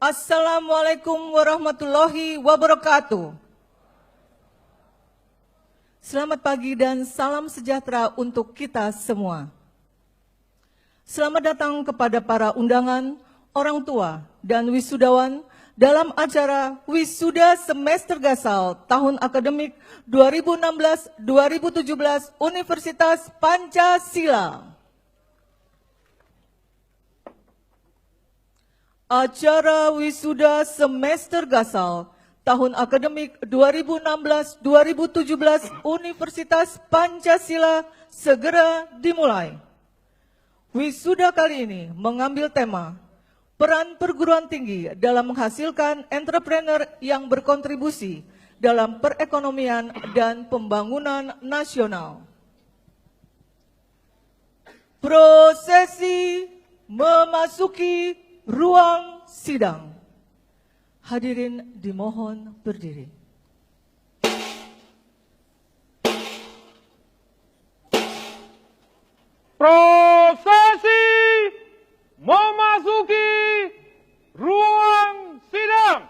Assalamualaikum warahmatullahi wabarakatuh. Selamat pagi dan salam sejahtera untuk kita semua. Selamat datang kepada para undangan, orang tua, dan wisudawan dalam acara Wisuda Semester Gasal tahun akademik 2016-2017 Universitas Pancasila. Acara Wisuda Semester Gasal tahun akademik 2016-2017 Universitas Pancasila segera dimulai. Wisuda kali ini mengambil tema peran perguruan tinggi dalam menghasilkan entrepreneur yang berkontribusi dalam perekonomian dan pembangunan nasional. Prosesi memasuki ruang sidang. Hadirin dimohon berdiri. Prosesi memasuki ruang sidang.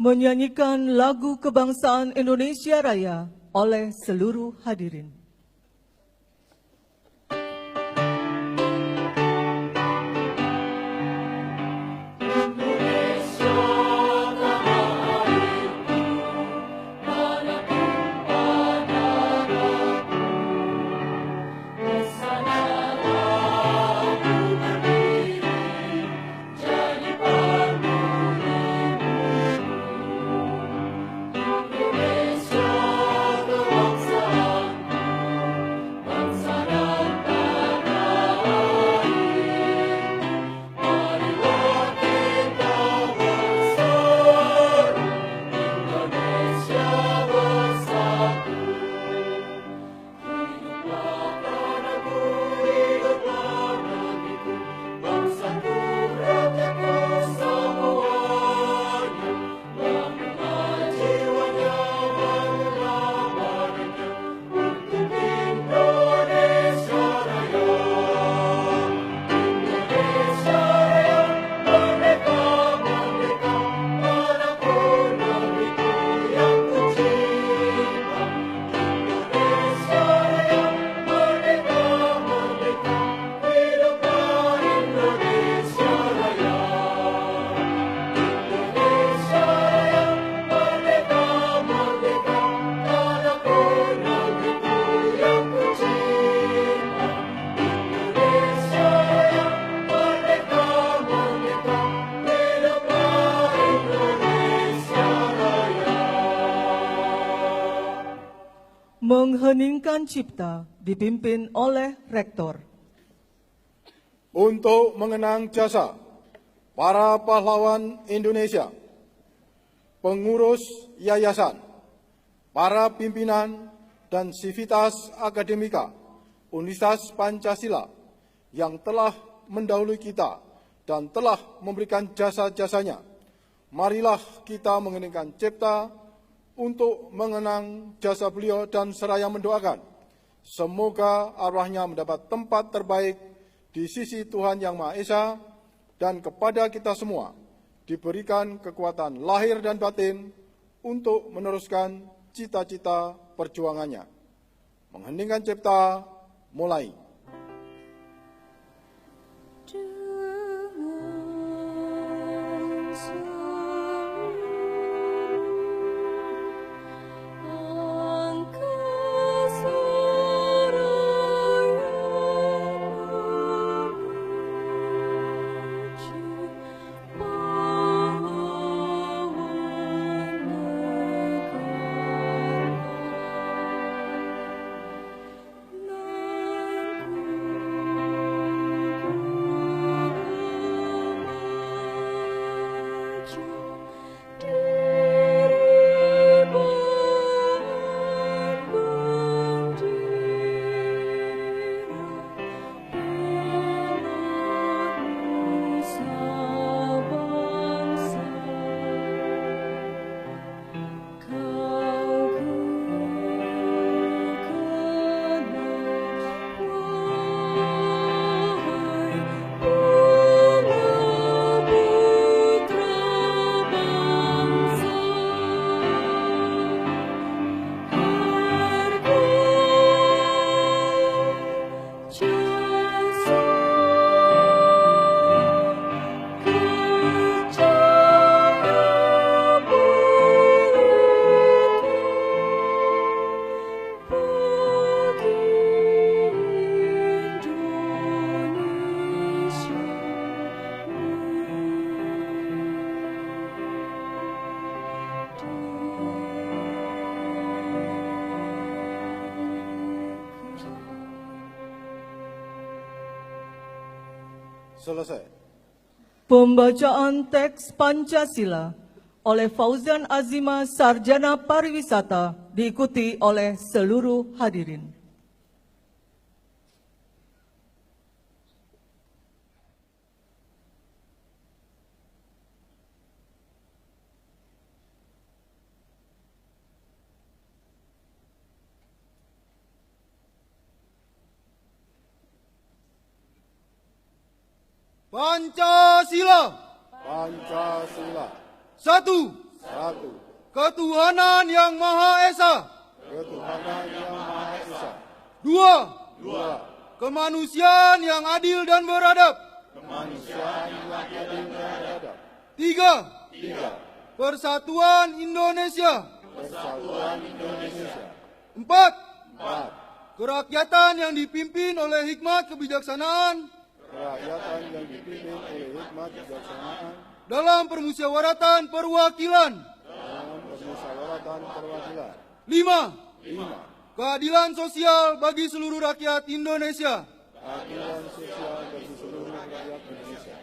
Menyanyikan lagu kebangsaan Indonesia Raya oleh seluruh hadirin. Indonesia, kebangsaan Pendidikan Cipta dipimpin oleh Rektor. Untuk mengenang jasa para pahlawan Indonesia, pengurus yayasan, para pimpinan dan sivitas akademika Universitas Pancasila yang telah mendahului kita dan telah memberikan jasa-jasanya, marilah kita mengeningkan cipta untuk mengenang jasa beliau dan seraya mendoakan semoga arwahnya mendapat tempat terbaik di sisi Tuhan Yang Maha Esa, dan kepada kita semua diberikan kekuatan lahir dan batin untuk meneruskan cita-cita perjuangannya. Mengheningkan cipta, mulai. Selesai. Pembacaan teks Pancasila oleh Fauzan Azima, Sarjana Pariwisata, diikuti oleh seluruh hadirin. Pancasila. Pancasila. Satu, Satu. ketuhanan yang Maha Esa. Ketuhanan yang Maha Esa. Dua, Dua. kemanusiaan yang adil dan beradab. Kemanusiaan yang adil dan beradab. Tiga, Tiga. persatuan Indonesia. Persatuan Indonesia. Empat, Empat. kerakyatan yang dipimpin oleh hikmat kebijaksanaan Kerakyatan yang dipimpin oleh hikmat kebijaksanaan dalam permusyawaratan perwakilan. dalam permusyawaratan perwakilan. Lima, Lima. keadilan sosial bagi seluruh rakyat Indonesia. Keadilan sosial bagi seluruh rakyat Indonesia.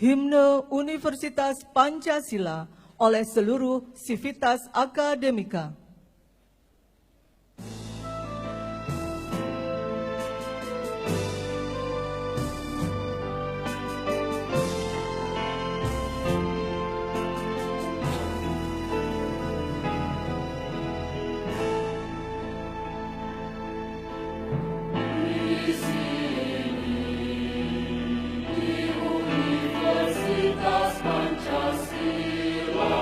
Himne Universitas Pancasila oleh seluruh sivitas akademika. Universitas Pancasila,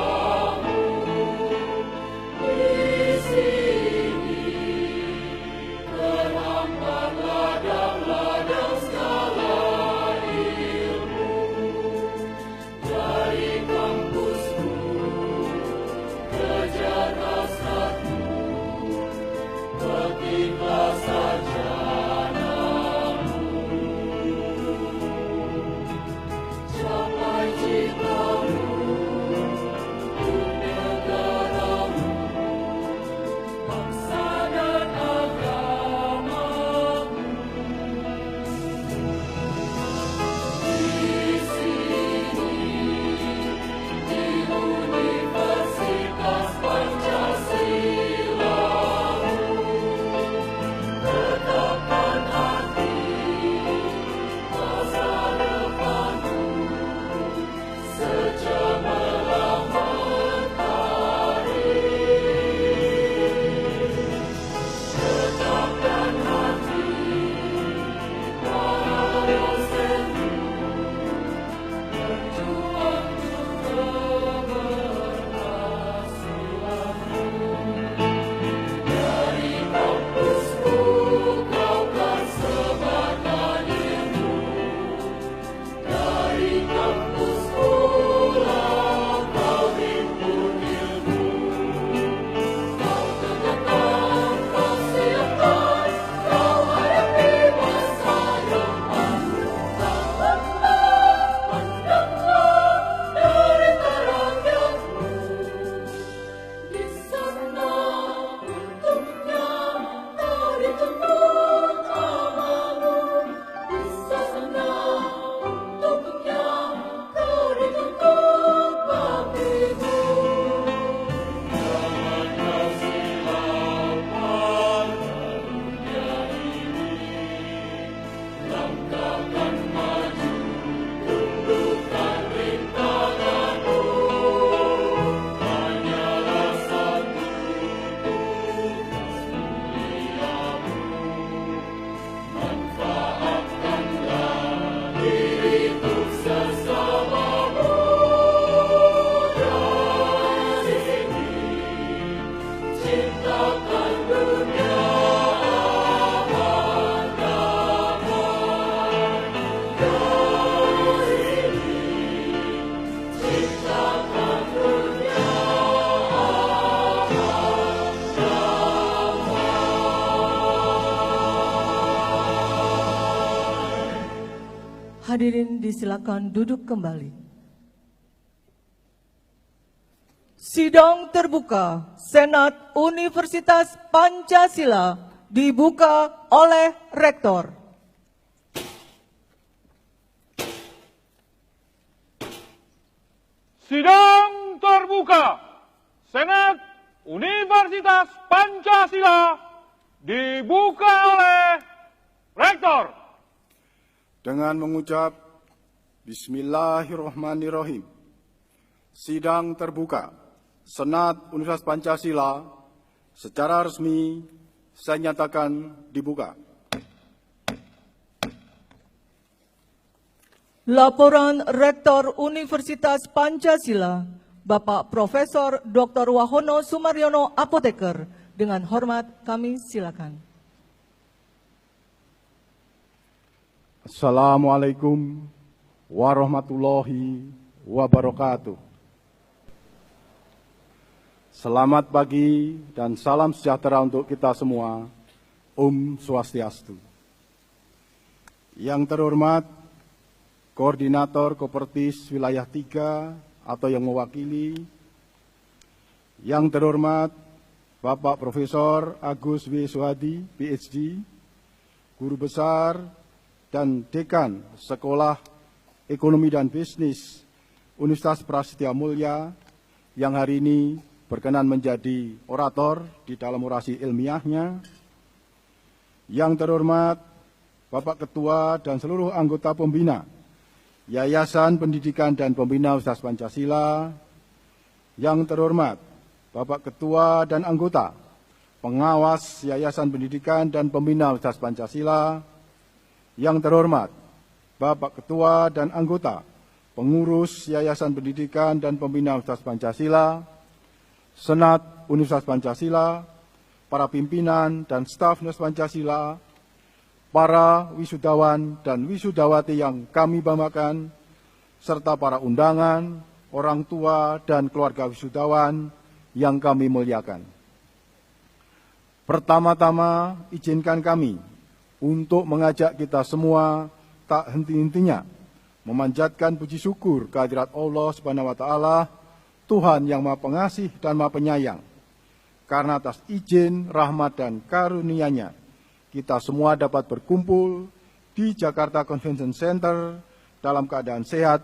Hadirin disilakan duduk kembali. Sidang terbuka Senat Universitas Pancasila dibuka oleh Rektor. Sidang terbuka Senat Universitas Pancasila dibuka oleh Rektor. Dengan mengucap Bismillahirrahmanirrahim, sidang terbuka Senat Universitas Pancasila secara resmi saya nyatakan dibuka. Laporan Rektor Universitas Pancasila, Bapak Profesor Dr. Wahono Sumaryono Apoteker, dengan hormat kami silakan. Assalamualaikum warahmatullahi wabarakatuh. Selamat pagi dan salam sejahtera untuk kita semua. Om Swastiastu. Yang terhormat Koordinator Kopertis Wilayah 3 atau yang mewakili, yang terhormat Bapak Profesor Agus W. Suhadi, PhD, Guru Besar dan Dekan Sekolah Ekonomi dan Bisnis Universitas Prasetya Mulia yang hari ini berkenan menjadi orator di dalam orasi ilmiahnya. Yang terhormat Bapak Ketua dan seluruh anggota pembina Yayasan Pendidikan dan Pembina Universitas Pancasila. Yang terhormat Bapak Ketua dan anggota pengawas Yayasan Pendidikan dan Pembina Universitas Pancasila. Yang terhormat Bapak Ketua dan anggota pengurus Yayasan Pendidikan dan Pembina Universitas Pancasila, Senat Universitas Pancasila, para pimpinan dan staf Universitas Pancasila, para wisudawan dan wisudawati yang kami banggakan, serta para undangan, orang tua dan keluarga wisudawan yang kami muliakan. Pertama-tama izinkan kami untuk mengajak kita semua tak henti-hentinya memanjatkan puji syukur kehadirat Allah Subhanahu wa taala, Tuhan yang Maha Pengasih dan Maha Penyayang. Karena atas izin, rahmat dan karunia-Nya kita semua dapat berkumpul di Jakarta Convention Center dalam keadaan sehat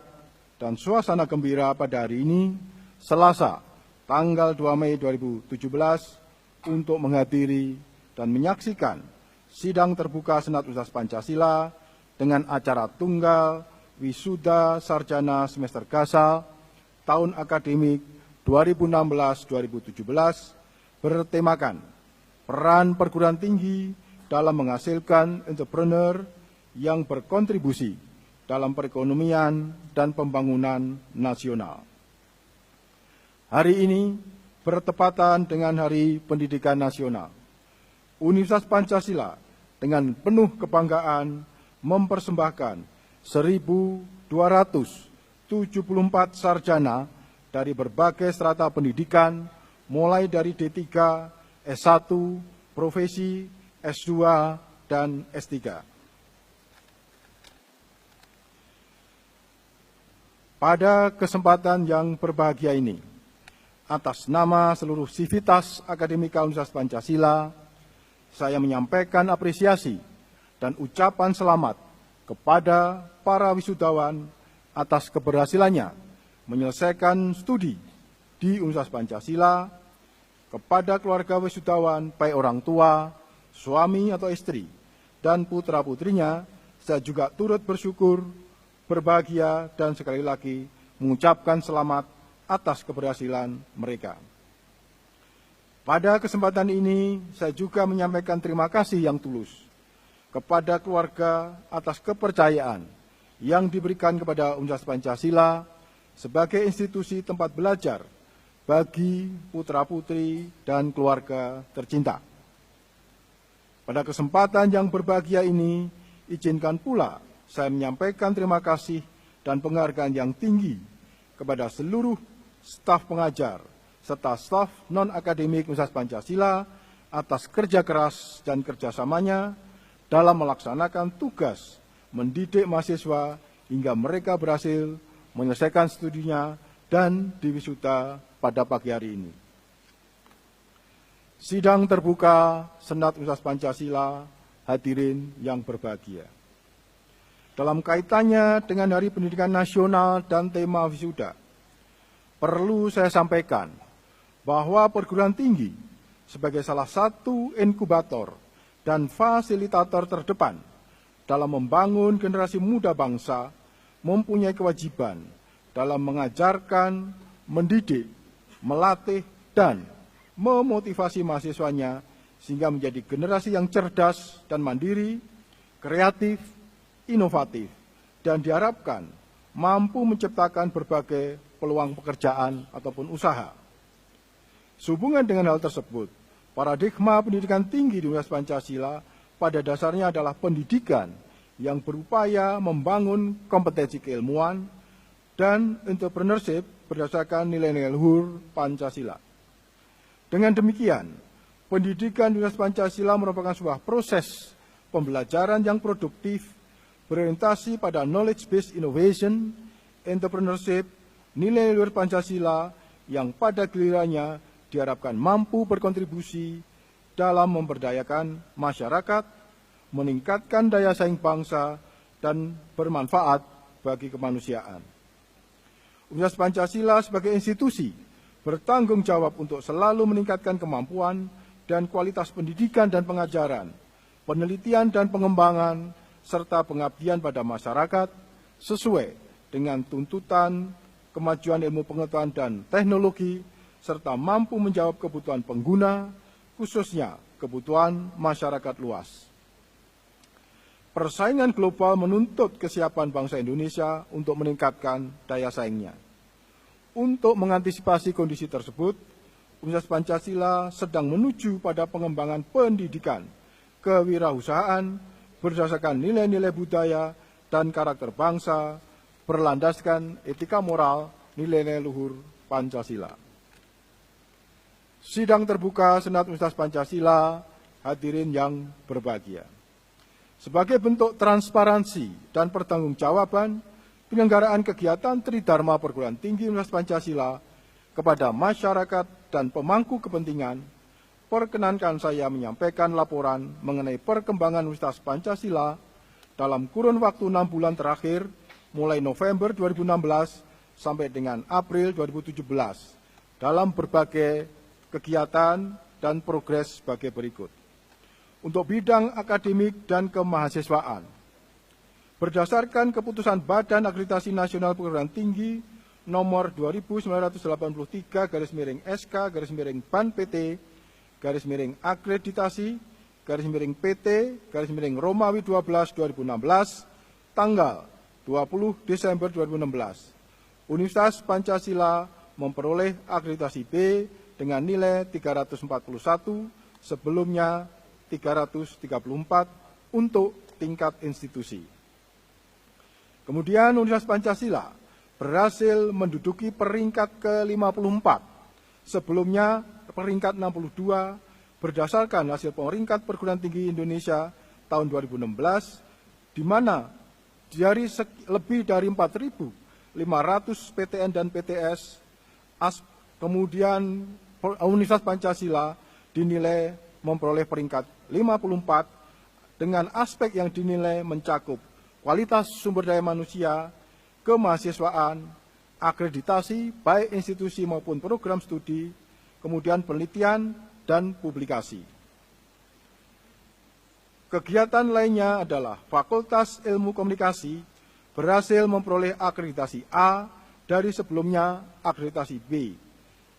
dan suasana gembira pada hari ini, Selasa, tanggal 2 Mei 2017, untuk menghadiri dan menyaksikan sidang terbuka Senat Universitas Pancasila dengan acara tunggal Wisuda Sarjana Semester Gasal tahun akademik 2016-2017 bertemakan peran perguruan tinggi dalam menghasilkan entrepreneur yang berkontribusi dalam perekonomian dan pembangunan nasional. Hari ini bertepatan dengan Hari Pendidikan Nasional. Universitas Pancasila dengan penuh kebanggaan mempersembahkan 1.274 sarjana dari berbagai strata pendidikan, mulai dari D3, S1, profesi, S2, dan S3. Pada kesempatan yang berbahagia ini, atas nama seluruh sivitas akademika Universitas Pancasila, saya menyampaikan apresiasi dan ucapan selamat kepada para wisudawan atas keberhasilannya menyelesaikan studi di Universitas Pancasila, kepada keluarga wisudawan, baik orang tua, suami atau istri, dan putra-putrinya, saya juga turut bersyukur, berbahagia, dan sekali lagi mengucapkan selamat atas keberhasilan mereka. Pada kesempatan ini, saya juga menyampaikan terima kasih yang tulus kepada keluarga atas kepercayaan yang diberikan kepada Universitas Pancasila sebagai institusi tempat belajar bagi putra-putri dan keluarga tercinta. Pada kesempatan yang berbahagia ini, izinkan pula saya menyampaikan terima kasih dan penghargaan yang tinggi kepada seluruh staf pengajar serta staf non-akademik Universitas Pancasila atas kerja keras dan kerjasamanya dalam melaksanakan tugas mendidik mahasiswa hingga mereka berhasil menyelesaikan studinya dan diwisuda pada pagi hari ini. Sidang terbuka Senat Universitas Pancasila, hadirin yang berbahagia. Dalam kaitannya dengan Hari Pendidikan Nasional dan tema wisuda, perlu saya sampaikan bahwa perguruan tinggi sebagai salah satu inkubator dan fasilitator terdepan dalam membangun generasi muda bangsa mempunyai kewajiban dalam mengajarkan, mendidik, melatih, dan memotivasi mahasiswanya sehingga menjadi generasi yang cerdas dan mandiri, kreatif, inovatif, dan diharapkan mampu menciptakan berbagai peluang pekerjaan ataupun usaha. Sehubungan dengan hal tersebut, paradigma pendidikan tinggi di Universitas Pancasila pada dasarnya adalah pendidikan yang berupaya membangun kompetensi keilmuan dan entrepreneurship berdasarkan nilai-nilai luhur Pancasila. Dengan demikian, pendidikan di Universitas Pancasila merupakan sebuah proses pembelajaran yang produktif, berorientasi pada knowledge-based innovation, entrepreneurship, nilai luhur Pancasila yang pada gilirannya diharapkan mampu berkontribusi dalam memberdayakan masyarakat, meningkatkan daya saing bangsa, dan bermanfaat bagi kemanusiaan. Universitas Pancasila sebagai institusi bertanggung jawab untuk selalu meningkatkan kemampuan dan kualitas pendidikan dan pengajaran, penelitian dan pengembangan, serta pengabdian pada masyarakat sesuai dengan tuntutan kemajuan ilmu pengetahuan dan teknologi, serta mampu menjawab kebutuhan pengguna, khususnya kebutuhan masyarakat luas. Persaingan global menuntut kesiapan bangsa Indonesia untuk meningkatkan daya saingnya. Untuk mengantisipasi kondisi tersebut, Universitas Pancasila sedang menuju pada pengembangan pendidikan kewirausahaan berdasarkan nilai-nilai budaya dan karakter bangsa, berlandaskan etika moral, nilai-nilai luhur Pancasila. Sidang terbuka Senat Universitas Pancasila, hadirin yang berbahagia. Sebagai bentuk transparansi dan pertanggungjawaban penyelenggaraan kegiatan Tridharma Perguruan Tinggi Universitas Pancasila kepada masyarakat dan pemangku kepentingan, perkenankan saya menyampaikan laporan mengenai perkembangan Universitas Pancasila dalam kurun waktu 6 bulan terakhir, mulai November 2016 sampai dengan April 2017, dalam berbagai kegiatan dan progres sebagai berikut. Untuk bidang akademik dan kemahasiswaan, berdasarkan keputusan Badan Akreditasi Nasional Perguruan Tinggi nomor 2983/SK/Ban-PT/Akreditasi/PT/Romawi 12 2016 tanggal 20 Desember 2016. Universitas Pancasila memperoleh akreditasi B dengan nilai 341, sebelumnya 334 untuk tingkat institusi. Kemudian Universitas Pancasila berhasil menduduki peringkat ke-54, sebelumnya peringkat 62 berdasarkan hasil peringkat perguruan tinggi Indonesia tahun 2016, di mana dari lebih dari 4.500 PTN dan PTS, kemudian Universitas Pancasila dinilai memperoleh peringkat 54 dengan aspek yang dinilai mencakup kualitas sumber daya manusia, kemahasiswaan, akreditasi baik institusi maupun program studi, kemudian penelitian dan publikasi. Kegiatan lainnya adalah Fakultas Ilmu Komunikasi berhasil memperoleh akreditasi A dari sebelumnya akreditasi B.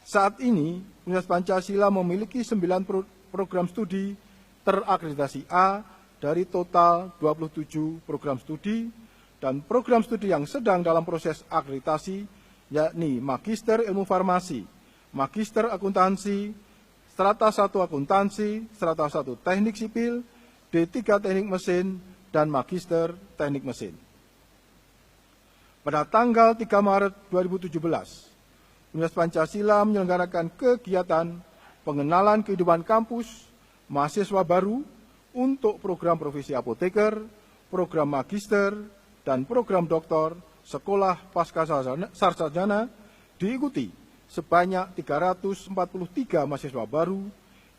Saat ini, Universitas Pancasila memiliki 9 program studi terakreditasi A dari total 27 program studi, dan program studi yang sedang dalam proses akreditasi yakni Magister Ilmu Farmasi, Magister Akuntansi, Strata 1 Akuntansi, Strata 1 Teknik Sipil, D3 Teknik Mesin, dan Magister Teknik Mesin. Pada tanggal 3 Maret 2017, Universitas Pancasila menyelenggarakan kegiatan pengenalan kehidupan kampus mahasiswa baru untuk program profesi apoteker, program magister, dan program doktor sekolah pasca sarjana diikuti sebanyak 343 mahasiswa baru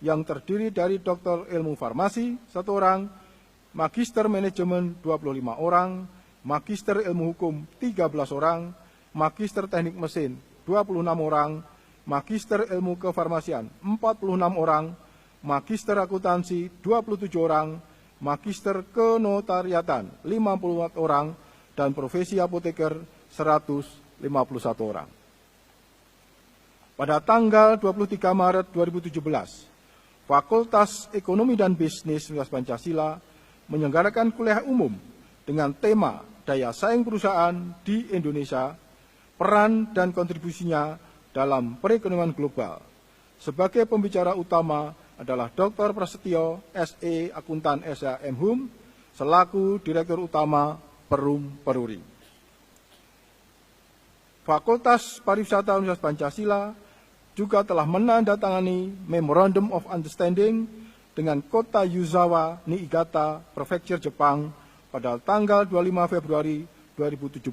yang terdiri dari doktor ilmu farmasi 1 orang, magister manajemen 25 orang, magister ilmu hukum 13 orang, magister teknik mesin 26 orang, magister ilmu kefarmasian 46 orang, magister akuntansi 27 orang, magister kenotariatan 54 orang, dan profesi apoteker 151 orang. Pada tanggal 23 Maret 2017, Fakultas Ekonomi dan Bisnis Universitas Pancasila menyelenggarakan kuliah umum dengan tema Daya Saing Perusahaan di Indonesia, Peran dan Kontribusinya dalam Perekonomian Global. Sebagai pembicara utama adalah Dr. Prasetyo, SE, Akuntan SHM Hum, selaku Direktur Utama Perum Peruri. Fakultas Pariwisata Universitas Pancasila juga telah menandatangani Memorandum of Understanding dengan Kota Yuzawa, Niigata, Prefektur Jepang pada tanggal 25 Februari 2017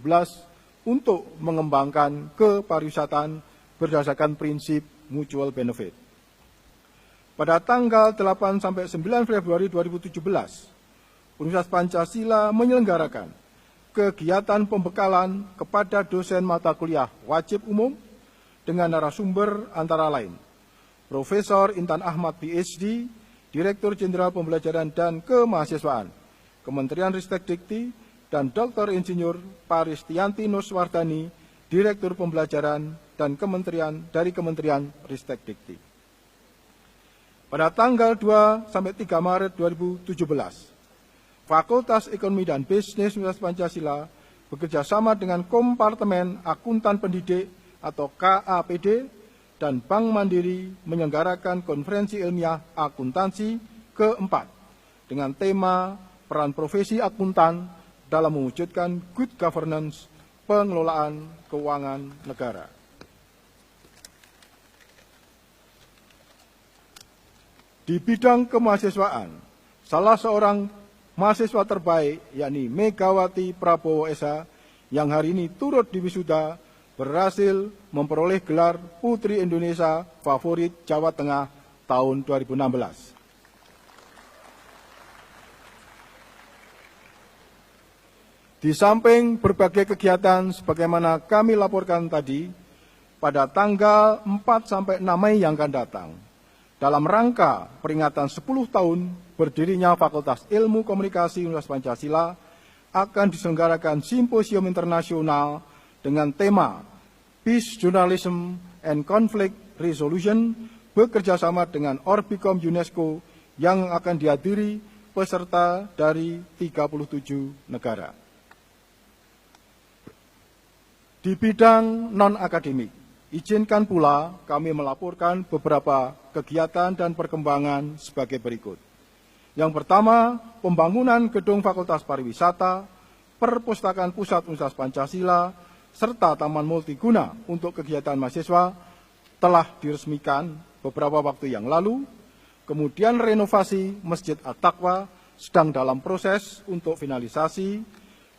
untuk mengembangkan kepariwisataan berdasarkan prinsip mutual benefit. Pada tanggal 8 sampai 9 Februari 2017, Universitas Pancasila menyelenggarakan kegiatan pembekalan kepada dosen mata kuliah wajib umum dengan narasumber antara lain Profesor Intan Ahmad PhD, Direktur Jenderal Pembelajaran dan Kemahasiswaan, Kementerian Ristek Dikti, dan Dr. Insinyur Paristianti Nuswardani, Direktur Pembelajaran dan Kementerian Ristek Dikti. Pada tanggal 2 sampai 3 Maret 2017, Fakultas Ekonomi dan Bisnis Universitas Pancasila bekerjasama dengan Kompartemen Akuntan Pendidik atau KAPD dan Bank Mandiri menyelenggarakan konferensi ilmiah akuntansi keempat dengan tema peran profesi akuntan dalam mewujudkan good governance pengelolaan keuangan negara. Di bidang kemahasiswaan, salah seorang mahasiswa terbaik yakni Megawati Prabowo SH yang hari ini turut diwisuda berhasil memperoleh gelar Putri Indonesia Favorit Jawa Tengah tahun 2016. Di samping berbagai kegiatan sebagaimana kami laporkan tadi, pada tanggal 4 sampai 6 Mei yang akan datang, dalam rangka peringatan 10 tahun berdirinya Fakultas Ilmu Komunikasi Universitas Pancasila, akan diselenggarakan simposium internasional dengan tema Peace Journalism and Conflict Resolution bekerjasama dengan Orbicom UNESCO yang akan dihadiri peserta dari 37 negara. Di bidang non-akademik, izinkan pula kami melaporkan beberapa kegiatan dan perkembangan sebagai berikut. Yang pertama, pembangunan gedung Fakultas Pariwisata, Perpustakaan Pusat Universitas Pancasila, serta Taman Multiguna untuk kegiatan mahasiswa telah diresmikan beberapa waktu yang lalu. Kemudian renovasi Masjid At-Taqwa sedang dalam proses untuk finalisasi.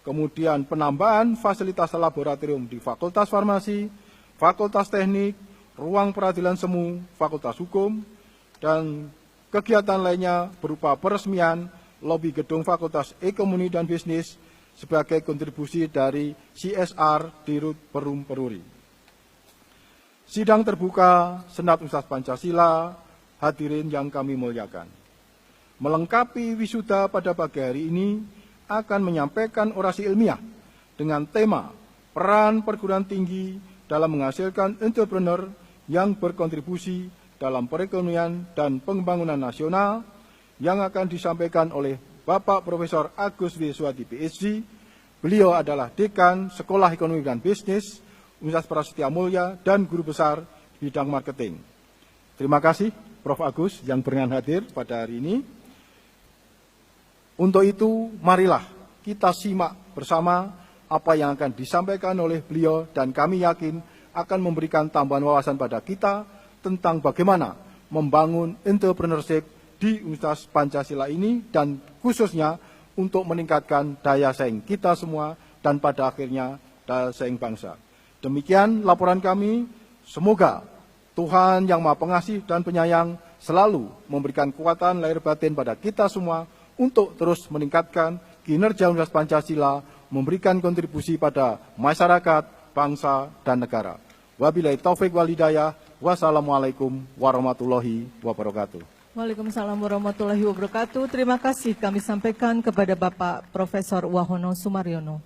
Kemudian penambahan fasilitas laboratorium di Fakultas Farmasi, Fakultas Teknik, Ruang Peradilan Semu, Fakultas Hukum, dan kegiatan lainnya berupa peresmian lobi gedung Fakultas Ekonomi dan Bisnis sebagai kontribusi dari CSR Dirut Perum Peruri. Sidang terbuka Senat Universitas Pancasila, hadirin yang kami muliakan. Melengkapi wisuda pada pagi hari ini akan menyampaikan orasi ilmiah dengan tema peran perguruan tinggi dalam menghasilkan entrepreneur yang berkontribusi dalam perekonomian dan pembangunan nasional yang akan disampaikan oleh Bapak Profesor Agus W. Suwadi PhD. Beliau adalah Dekan Sekolah Ekonomi dan Bisnis Universitas Prasetya Mulia dan Guru Besar Bidang Marketing. Terima kasih Prof. Agus yang berkenan hadir pada hari ini. Untuk itu, marilah kita simak bersama apa yang akan disampaikan oleh beliau dan kami yakin akan memberikan tambahan wawasan pada kita tentang bagaimana membangun entrepreneurship di Universitas Pancasila ini dan khususnya untuk meningkatkan daya saing kita semua dan pada akhirnya seing bangsa. Demikian laporan kami. Semoga Tuhan yang Maha Pengasih dan Penyayang selalu memberikan kekuatan lahir batin pada kita semua untuk terus meningkatkan kinerja Universitas Pancasila, memberikan kontribusi pada masyarakat, bangsa, dan negara. Wabillahi taufik wal hidayah. Wassalamualaikum warahmatullahi wabarakatuh. Waalaikumsalam warahmatullahi wabarakatuh. Terima kasih kami sampaikan kepada Bapak Profesor Wahono Sumaryono.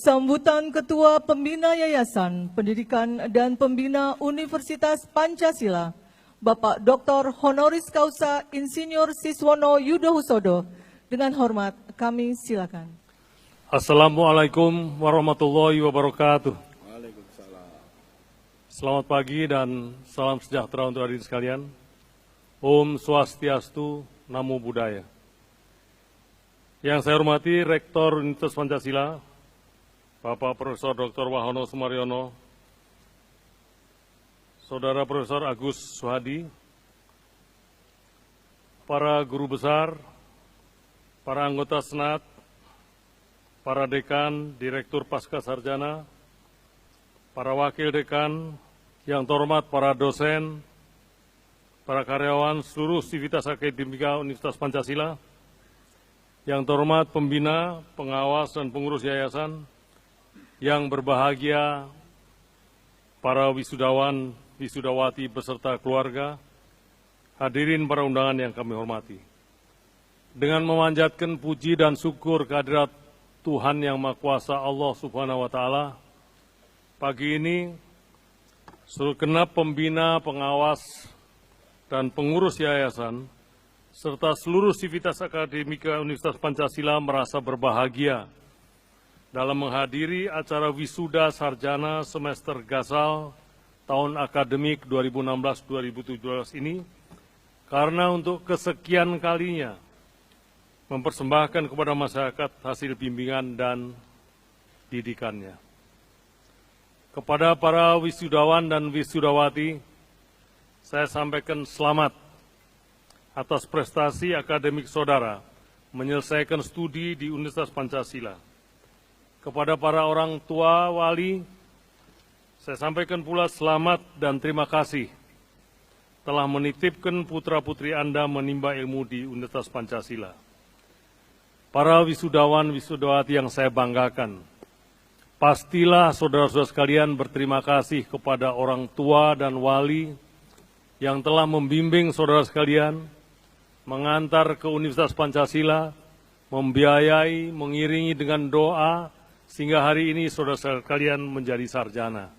Sambutan Ketua Pembina Yayasan Pendidikan dan Pembina Universitas Pancasila, Bapak Dr. Honoris Causa Insinyur Siswono Yudohusodo. Dengan hormat kami silakan. Assalamualaikum warahmatullahi wabarakatuh. Selamat pagi dan salam sejahtera untuk hadirin sekalian. Om Swastiastu, Namo Buddhaya. Yang saya hormati Rektor Universitas Pancasila, Bapak Profesor Dr. Wahono Sumaryono, Saudara Profesor Agus Suhadi, para guru besar, para anggota Senat, para dekan, direktur pasca sarjana, para wakil dekan, yang terhormat para dosen, para karyawan seluruh sivitas akademika Universitas Pancasila, yang terhormat pembina, pengawas, dan pengurus yayasan, yang berbahagia para wisudawan, wisudawati beserta keluarga, hadirin para undangan yang kami hormati. Dengan memanjatkan puji dan syukur kehadirat Tuhan Yang Maha Kuasa Allah Subhanahu wa Ta'ala, pagi ini seluruh genap pembina, pengawas, dan pengurus yayasan, serta seluruh sivitas akademika Universitas Pancasila merasa berbahagia dalam menghadiri acara wisuda sarjana semester Gasal tahun akademik 2016-2017 ini, karena untuk kesekian kalinya mempersembahkan kepada masyarakat hasil bimbingan dan didikannya. Kepada para wisudawan dan wisudawati, saya sampaikan selamat atas prestasi akademik saudara menyelesaikan studi di Universitas Pancasila. Kepada para orang tua wali, saya sampaikan pula selamat dan terima kasih telah menitipkan putra-putri Anda menimba ilmu di Universitas Pancasila. Para wisudawan, wisudawati yang saya banggakan, pastilah saudara-saudara sekalian berterima kasih kepada orang tua dan wali yang telah membimbing saudara sekalian, mengantar ke Universitas Pancasila, membiayai, mengiringi dengan doa, sehingga hari ini saudara sekalian menjadi sarjana.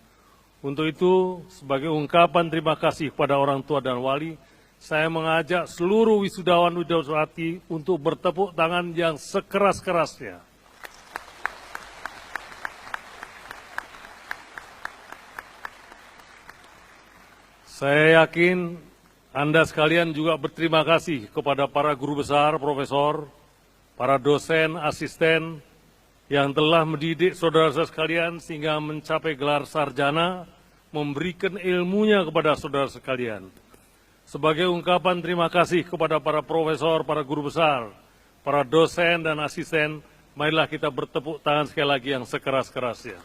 Untuk itu, sebagai ungkapan terima kasih kepada orang tua dan wali, saya mengajak seluruh wisudawan wisudawati untuk bertepuk tangan yang sekeras-kerasnya. Saya yakin Anda sekalian juga berterima kasih kepada para guru besar, profesor, para dosen, asisten, yang telah mendidik saudara-saudara sekalian sehingga mencapai gelar sarjana, memberikan ilmunya kepada saudara sekalian. Sebagai ungkapan terima kasih kepada para profesor, para guru besar, para dosen dan asisten, marilah kita bertepuk tangan sekali lagi yang sekeras-kerasnya.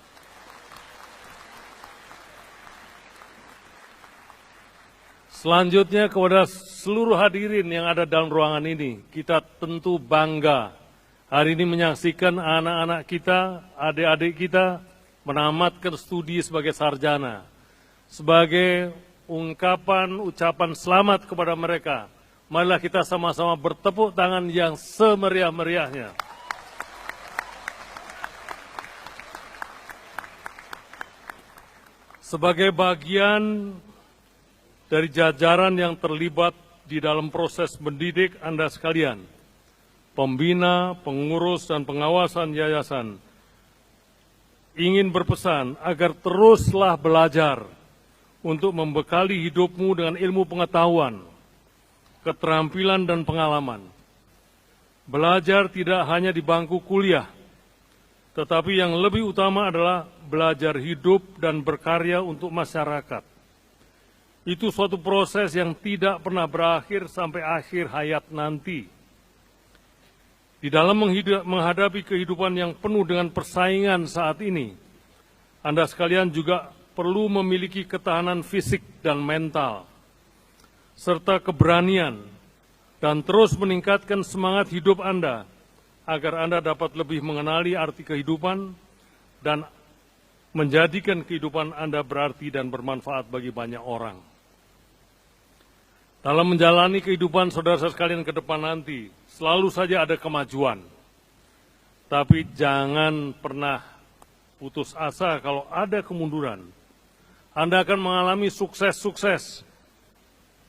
Selanjutnya kepada seluruh hadirin yang ada dalam ruangan ini, kita tentu bangga hari ini menyaksikan anak-anak kita, adik-adik kita menamatkan studi sebagai sarjana. Sebagai ungkapan, ucapan selamat kepada mereka, marilah kita sama-sama bertepuk tangan yang semeriah-meriahnya. Sebagai bagian dari jajaran yang terlibat di dalam proses mendidik Anda sekalian, pembina, pengurus, dan pengawasan yayasan ingin berpesan agar teruslah belajar untuk membekali hidupmu dengan ilmu pengetahuan, keterampilan, dan pengalaman. Belajar tidak hanya di bangku kuliah, tetapi yang lebih utama adalah belajar hidup dan berkarya untuk masyarakat. Itu suatu proses yang tidak pernah berakhir sampai akhir hayat nanti. Di dalam menghadapi kehidupan yang penuh dengan persaingan saat ini, Anda sekalian juga perlu memiliki ketahanan fisik dan mental, serta keberanian, dan terus meningkatkan semangat hidup Anda, agar Anda dapat lebih mengenali arti kehidupan dan menjadikan kehidupan Anda berarti dan bermanfaat bagi banyak orang. Dalam menjalani kehidupan saudara-saudara sekalian ke depan nanti, selalu saja ada kemajuan. Tapi jangan pernah putus asa kalau ada kemunduran. Anda akan mengalami sukses-sukses,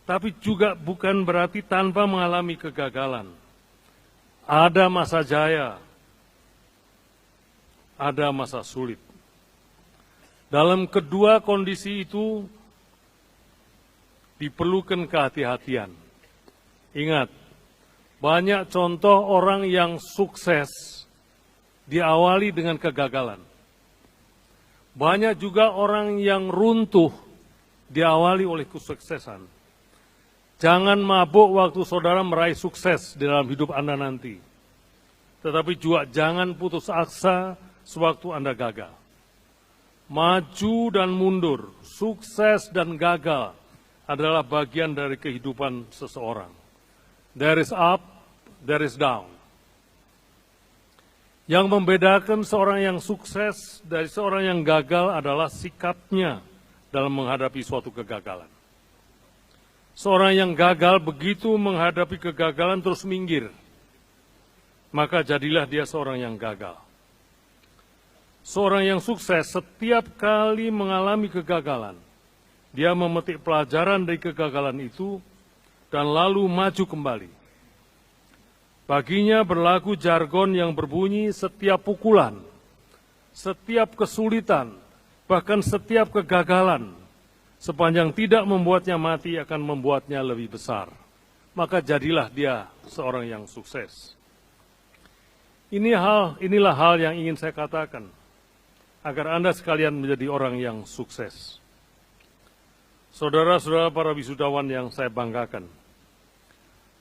tapi juga bukan berarti tanpa mengalami kegagalan. Ada masa jaya, ada masa sulit. Dalam kedua kondisi itu, diperlukan kehati-hatian. Ingat, banyak contoh orang yang sukses diawali dengan kegagalan. Banyak juga orang yang runtuh diawali oleh kesuksesan. Jangan mabuk waktu saudara meraih sukses di dalam hidup Anda nanti. Tetapi juga jangan putus asa sewaktu Anda gagal. Maju dan mundur, sukses dan gagal adalah bagian dari kehidupan seseorang. There is up, there is down. Yang membedakan seorang yang sukses dari seorang yang gagal adalah sikapnya dalam menghadapi suatu kegagalan. Seorang yang gagal begitu menghadapi kegagalan terus minggir, maka jadilah dia seorang yang gagal. Seorang yang sukses setiap kali mengalami kegagalan, dia memetik pelajaran dari kegagalan itu dan lalu maju kembali. Baginya berlaku jargon yang berbunyi setiap pukulan, setiap kesulitan, bahkan setiap kegagalan, sepanjang tidak membuatnya mati akan membuatnya lebih besar. Maka jadilah dia seorang yang sukses. Inilah hal yang ingin saya katakan, agar Anda sekalian menjadi orang yang sukses. Saudara-saudara para wisudawan yang saya banggakan,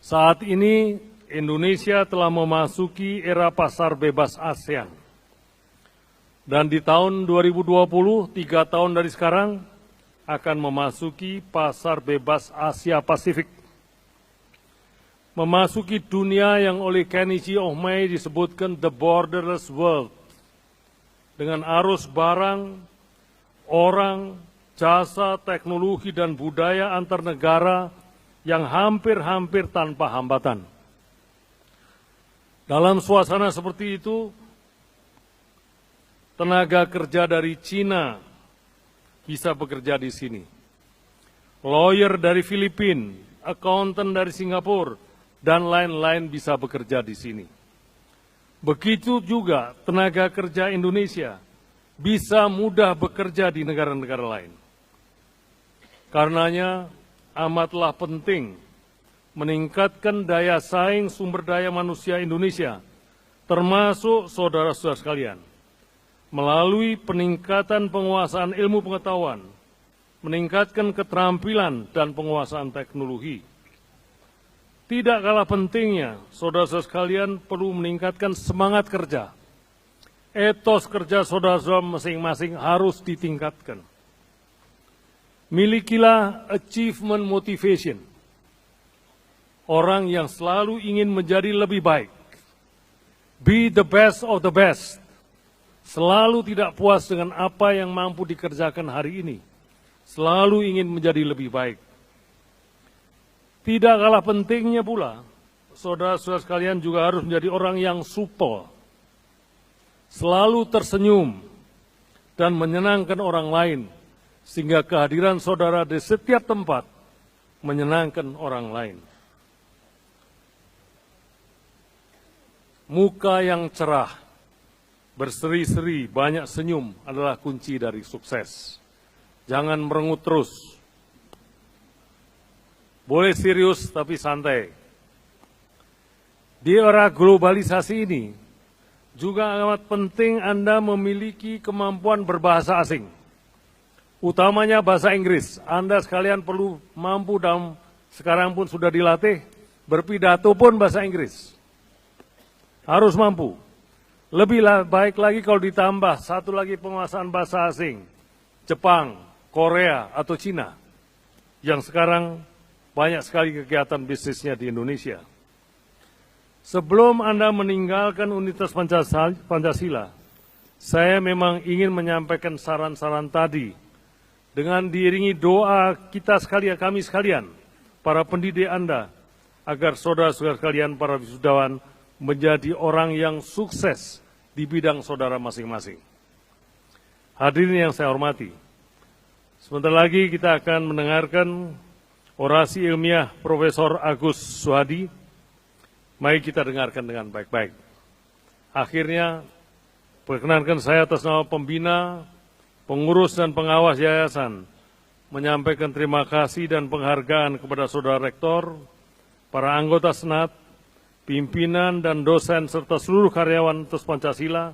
saat ini Indonesia telah memasuki era pasar bebas ASEAN. Dan di tahun 2020, 3 tahun dari sekarang, akan memasuki pasar bebas Asia Pasifik. Memasuki dunia yang oleh Kenichi Ohmae disebutkan the borderless world. Dengan arus barang, orang, jasa, teknologi, dan budaya antar negara yang hampir-hampir tanpa hambatan. Dalam suasana seperti itu, tenaga kerja dari Cina bisa bekerja di sini. Lawyer dari Filipina, accountant dari Singapura, dan lain-lain bisa bekerja di sini. Begitu juga tenaga kerja Indonesia bisa mudah bekerja di negara-negara lain. Karenanya amatlah penting meningkatkan daya saing sumber daya manusia Indonesia, termasuk saudara-saudara sekalian, melalui peningkatan penguasaan ilmu pengetahuan, meningkatkan keterampilan dan penguasaan teknologi. Tidak kalah pentingnya, saudara-saudara sekalian perlu meningkatkan semangat kerja. Etos kerja saudara-saudara masing-masing harus ditingkatkan. Milikilah achievement motivation. Orang yang selalu ingin menjadi lebih baik. Be the best of the best. Selalu tidak puas dengan apa yang mampu dikerjakan hari ini. Selalu ingin menjadi lebih baik. Tidak kalah pentingnya pula, saudara-saudara sekalian juga harus menjadi orang yang supel. Selalu tersenyum dan menyenangkan orang lain, sehingga kehadiran saudara di setiap tempat menyenangkan orang lain. Muka yang cerah, berseri-seri, banyak senyum adalah kunci dari sukses. Jangan merengut terus. Boleh serius tapi santai. Di era globalisasi ini, juga amat penting Anda memiliki kemampuan berbahasa asing. Utamanya bahasa Inggris. Anda sekalian perlu mampu sekarang pun sudah dilatih, berpidato pun bahasa Inggris. harus mampu. Lebih baik lagi kalau ditambah satu lagi penguasaan bahasa asing, Jepang, Korea, atau Cina, yang sekarang banyak sekali kegiatan bisnisnya di Indonesia. Sebelum Anda meninggalkan Universitas Pancasila, saya memang ingin menyampaikan saran-saran tadi dengan diiringi doa kita sekalian, kami sekalian, para pendidik Anda, agar saudara-saudara sekalian, para wisudawan, menjadi orang yang sukses di bidang saudara masing-masing. Hadirin yang saya hormati, sebentar lagi kita akan mendengarkan orasi ilmiah Profesor Agus Suhadi. Mari kita dengarkan dengan baik-baik. Akhirnya, perkenankan saya atas nama pembina, pengurus dan pengawas yayasan menyampaikan terima kasih dan penghargaan kepada saudara rektor, para anggota senat, pimpinan dan dosen serta seluruh karyawan Universitas Pancasila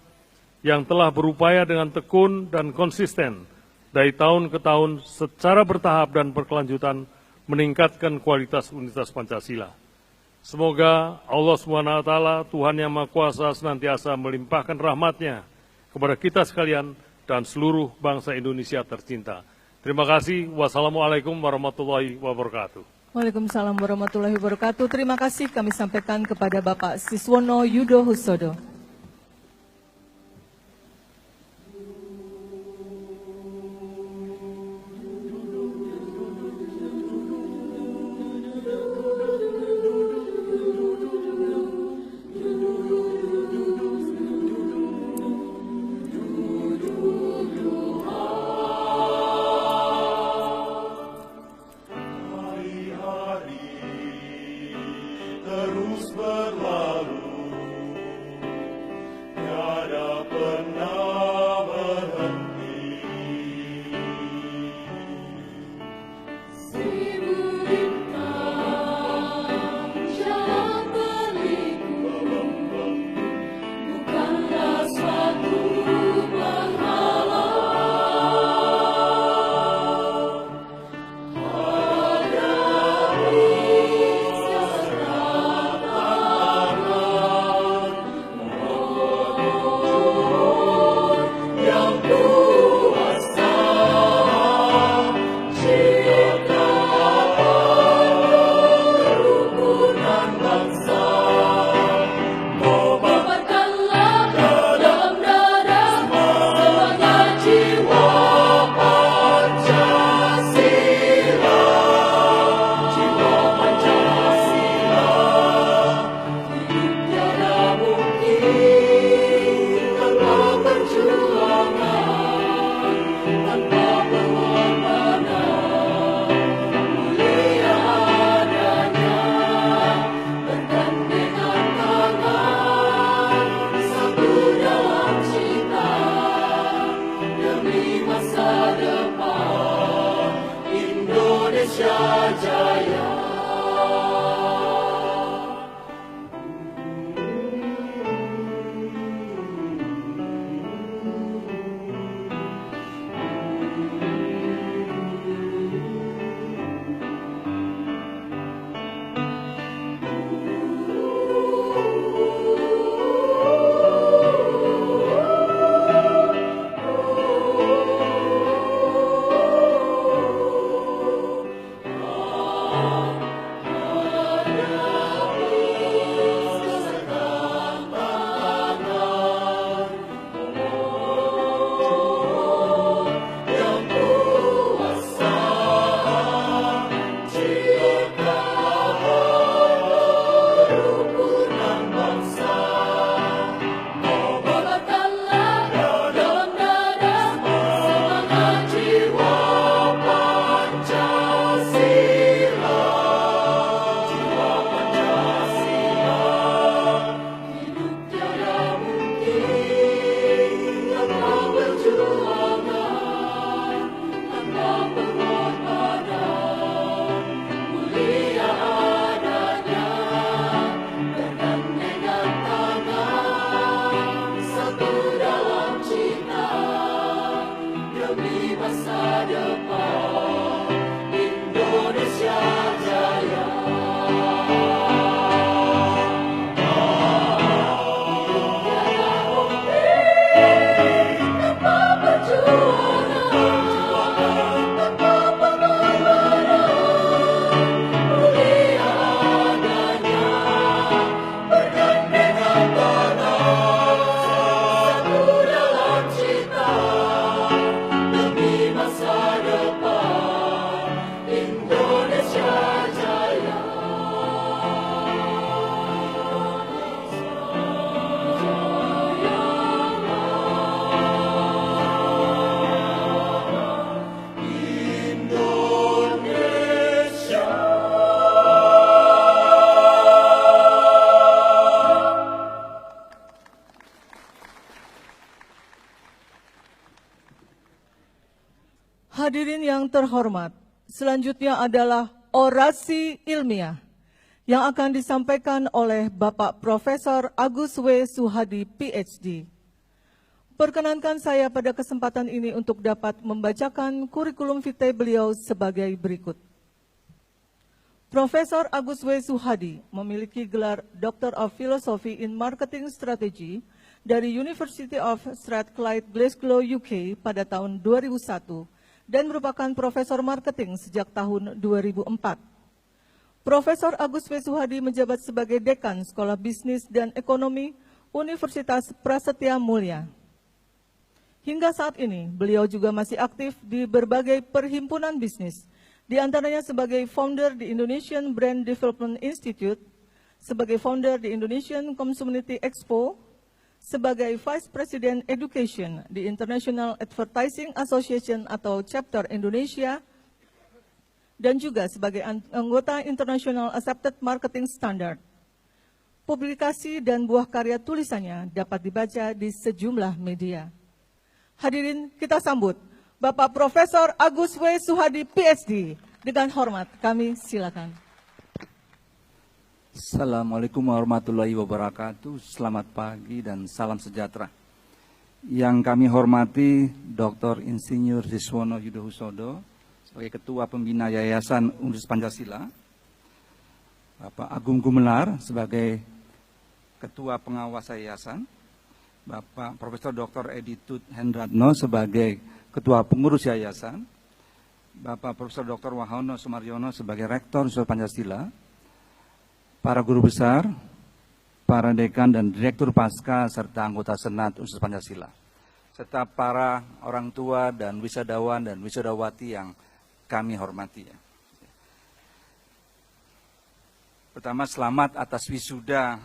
yang telah berupaya dengan tekun dan konsisten dari tahun ke tahun secara bertahap dan berkelanjutan meningkatkan kualitas Universitas Pancasila. Semoga Allah SWT, Tuhan Yang Maha Kuasa, senantiasa melimpahkan rahmat-Nya kepada kita sekalian dan seluruh bangsa Indonesia tercinta. Terima kasih. Wassalamualaikum warahmatullahi wabarakatuh. Waalaikumsalam warahmatullahi wabarakatuh. Terima kasih kami sampaikan kepada Bapak Siswono Yudo Husodo. Terus berlalu, tiada pernah berhenti. Si bintang yang berliku bukanlah suatu penghalang. Hadapi yang terhormat, selanjutnya adalah orasi ilmiah yang akan disampaikan oleh Bapak Profesor Agus W. Suhadi, PhD. Perkenankan saya pada kesempatan ini untuk dapat membacakan kurikulum vitae beliau sebagai berikut. Profesor Agus W. Suhadi memiliki gelar Doctor of Philosophy in Marketing Strategy dari University of Strathclyde, Glasgow, UK pada tahun 2001 dan merupakan Profesor Marketing sejak tahun 2004. Profesor Agus W. Suhadi menjabat sebagai Dekan Sekolah Bisnis dan Ekonomi Universitas Prasetya Mulia. Hingga saat ini, beliau juga masih aktif di berbagai perhimpunan bisnis, di antaranya sebagai founder di Indonesian Brand Development Institute, sebagai founder di Indonesian Community Expo, sebagai Vice President Education di International Advertising Association atau Chapter Indonesia, dan juga sebagai anggota International Accepted Marketing Standard. Publikasi dan buah karya tulisannya dapat dibaca di sejumlah media. Hadirin, kita sambut Bapak Profesor Agus W. Suhadi, PhD. Dengan hormat, kami silakan. Assalamualaikum warahmatullahi wabarakatuh. Selamat pagi dan salam sejahtera. Yang kami hormati Dr. Insinyur Siswono Yudhohusodo sebagai Ketua Pembina Yayasan Universitas Pancasila, Bapak Agung Gumelar sebagai Ketua Pengawas Yayasan, Bapak Profesor Dr. Edi Tut Hendratno sebagai Ketua Pengurus Yayasan, Bapak Profesor Dr. Wahono Sumaryono sebagai Rektor Universitas Pancasila, para guru besar, para dekan dan direktur pasca serta anggota Senat Universitas Pancasila, serta para orang tua dan wisadawan dan wisodawati yang kami hormati. Pertama, selamat atas wisuda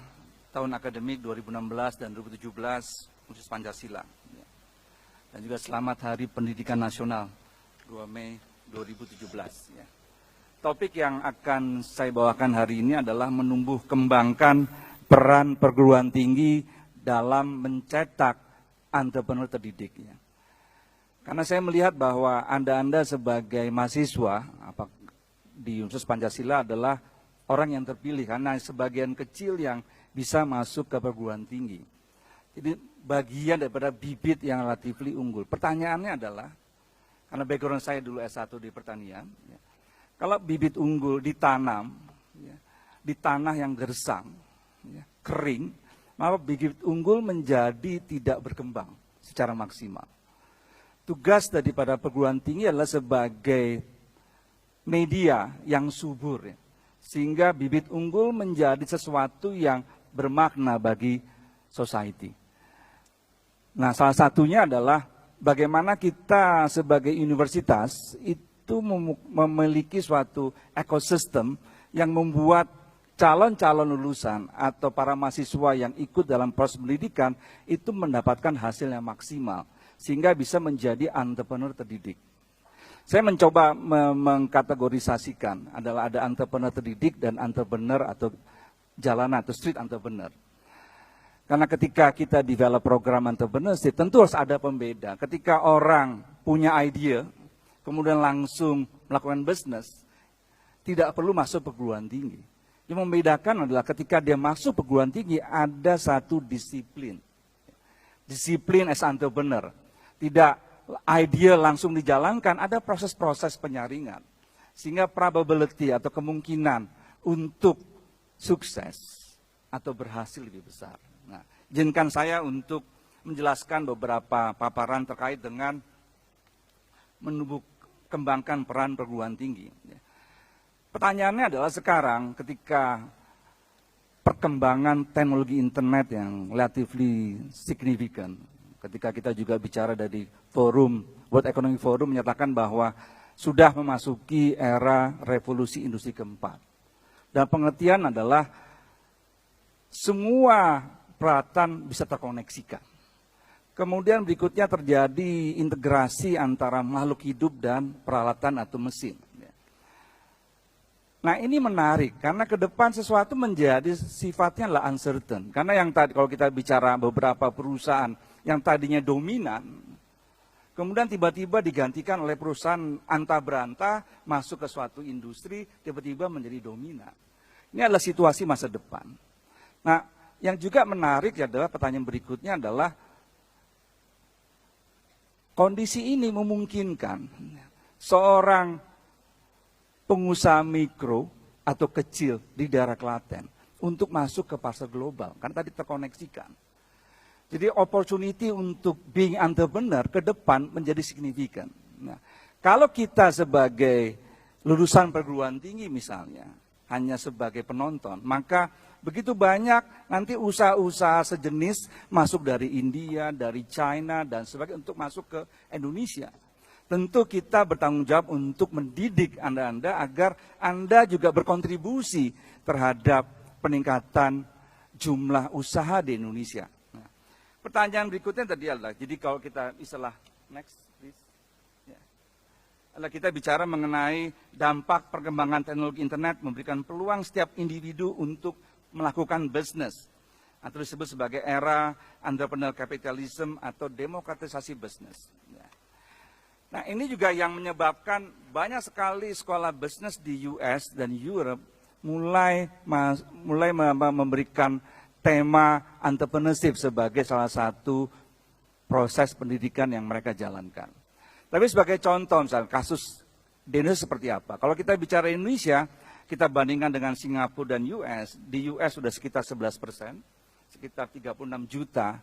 tahun akademik 2016 dan 2017 Universitas Pancasila. Dan juga selamat Hari Pendidikan Nasional 2 Mei 2017. Topik yang akan saya bawakan hari ini adalah menumbuh kembangkan peran perguruan tinggi dalam mencetak entrepreneur terdidik. Karena saya melihat bahwa Anda sebagai mahasiswa di Universitas Pancasila adalah orang yang terpilih karena sebagian kecil yang bisa masuk ke perguruan tinggi. Jadi bagian daripada bibit yang relatifly unggul. Pertanyaannya adalah, karena background saya dulu S1 di pertanian, kalau bibit unggul ditanam di tanah yang gersang, kering, maka bibit unggul menjadi tidak berkembang secara maksimal. Tugas daripada perguruan tinggi adalah sebagai media yang subur, sehingga bibit unggul menjadi sesuatu yang bermakna bagi society. Nah, salah satunya adalah bagaimana kita sebagai universitas itu memiliki suatu ekosistem yang membuat calon-calon lulusan atau para mahasiswa yang ikut dalam proses pendidikan itu mendapatkan hasil yang maksimal, sehingga bisa menjadi entrepreneur terdidik. Saya mencoba mengkategorisasikan, adalah ada entrepreneur terdidik dan entrepreneur atau jalanan atau street entrepreneur. Karena ketika kita develop program entrepreneurship, tentu harus ada pembeda. Ketika orang punya ide, kemudian langsung melakukan bisnis, tidak perlu masuk perguruan tinggi. Yang membedakan adalah ketika dia masuk perguruan tinggi, ada satu disiplin. Disiplin as entrepreneur. Tidak ide langsung dijalankan, ada proses-proses penyaringan. Sehingga probability atau kemungkinan untuk sukses atau berhasil lebih besar. Nah, izinkan saya untuk menjelaskan beberapa paparan terkait dengan menumbuh kembangkan peran perguruan tinggi. Pertanyaannya adalah sekarang ketika perkembangan teknologi internet yang relatively signifikan, ketika kita juga bicara dari forum, World Economic Forum menyatakan bahwa sudah memasuki era revolusi industri keempat. Dan pengertian adalah semua peralatan bisa terkoneksikan. Kemudian berikutnya terjadi integrasi antara makhluk hidup dan peralatan atau mesin. Nah, ini menarik karena ke depan sesuatu menjadi sifatnya adalah uncertain. Karena yang tadi kalau kita bicara beberapa perusahaan yang tadinya dominan, kemudian tiba-tiba digantikan oleh perusahaan anta berantah, masuk ke suatu industri, tiba-tiba menjadi dominan. Ini adalah situasi masa depan. Nah, yang juga menarik adalah pertanyaan berikutnya adalah, kondisi ini memungkinkan seorang pengusaha mikro atau kecil di daerah Klaten untuk masuk ke pasar global, karena tadi terkoneksikan. Jadi opportunity untuk being entrepreneur ke depan menjadi signifikan. Nah, kalau kita sebagai lulusan perguruan tinggi misalnya, hanya sebagai penonton, maka begitu banyak nanti usaha-usaha sejenis masuk dari India, dari China, dan sebagainya untuk masuk ke Indonesia. Tentu kita bertanggung jawab untuk mendidik Anda-Anda agar Anda juga berkontribusi terhadap peningkatan jumlah usaha di Indonesia. Pertanyaan berikutnya tadi adalah, jadi kalau kita istilah next please, ya, adalah kita bicara mengenai dampak perkembangan teknologi internet memberikan peluang setiap individu untuk melakukan bisnis, atau disebut sebagai era entrepreneurial capitalism atau demokratisasi bisnis. Ya. Nah, ini juga yang menyebabkan banyak sekali sekolah bisnis di US dan Europe mulai memberikan tema entrepreneurship sebagai salah satu proses pendidikan yang mereka jalankan. Tapi sebagai contoh, misalnya kasus di Indonesia seperti apa? Kalau kita bicara Indonesia, kita bandingkan dengan Singapura dan US, di US sudah sekitar 11%, sekitar 36 juta